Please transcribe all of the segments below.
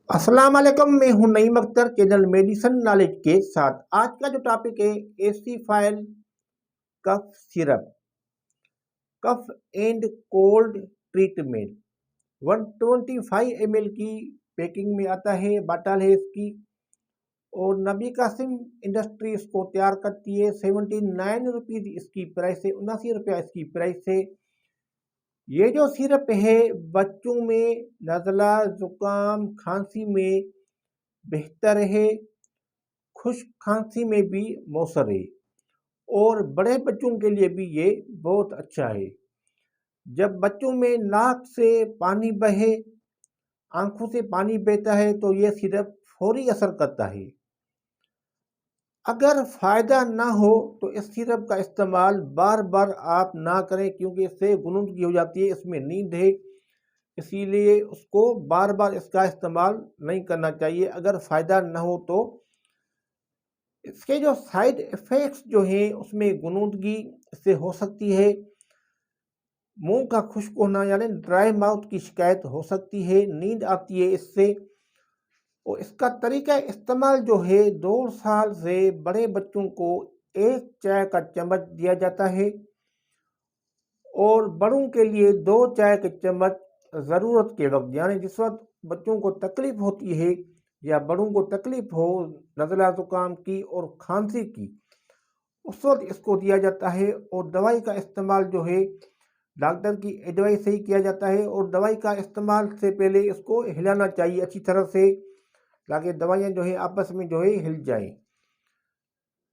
अस्सलाम वालेकुम, मैं हूं Naeem Akhtar channel medicine knowledge के साथ। आज का जो टॉपिक है Acefyl cough syrup, cough and cold treatment. 125 ml की पैकिंग में आता है, बाटल है इसकी, और नबी कासिम इंडस्ट्री इसको तैयार करती है। 79 रुपीज़ इसकी प्राइस है, 79 रुपया इसकी प्राइस है। ये जो सिरप है बच्चों में नज़ला ज़ुकाम खांसी में बेहतर है, खुश्क खांसी में भी मौसर है, और बड़े बच्चों के लिए भी ये बहुत अच्छा है। जब बच्चों में नाक से पानी बहे, आंखों से पानी बहता है, तो ये सिरप फौरी असर करता है। अगर फ़ायदा ना हो तो इस सिरप का इस्तेमाल बार बार आप ना करें, क्योंकि इससे गुनूदगी हो जाती है, इसमें नींद है, इसीलिए उसको बार बार इसका इस्तेमाल नहीं करना चाहिए अगर फ़ायदा ना हो तो। इसके जो साइड इफ़ेक्ट्स जो हैं उसमें गुनूदगी से हो सकती है, मुंह का खुश्क होना यानी ड्राई माउथ की शिकायत हो सकती है, नींद आती है इससे। और इसका तरीका इस्तेमाल जो है, 2 साल से बड़े बच्चों को 1 चाय का चम्मच दिया जाता है, और बड़ों के लिए 2 चाय के चम्मच ज़रूरत के वक्त, यानी जिस वक्त बच्चों को तकलीफ़ होती है या बड़ों को तकलीफ़ हो नज़ला ज़ुकाम की और खांसी की, उस वक्त इसको दिया जाता है। और दवाई का इस्तेमाल जो है डॉक्टर की एडवाइस से ही किया जाता है, और दवाई का इस्तेमाल से पहले इसको हिलाना चाहिए अच्छी तरह से, ताकि दवाइयाँ जो है आपस में जो है हिल जाएं।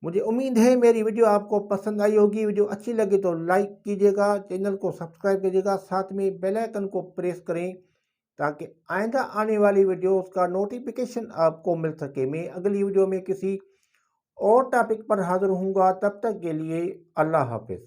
मुझे उम्मीद है मेरी वीडियो आपको पसंद आई होगी। वीडियो अच्छी लगे तो लाइक कीजिएगा, चैनल को सब्सक्राइब कीजिएगा, साथ में बेल आइकन को प्रेस करें ताकि आइंदा आने वाली वीडियोस का नोटिफिकेशन आपको मिल सके। मैं अगली वीडियो में किसी और टॉपिक पर हाजिर होऊंगा, तब तक के लिए अल्लाह हाफिज़।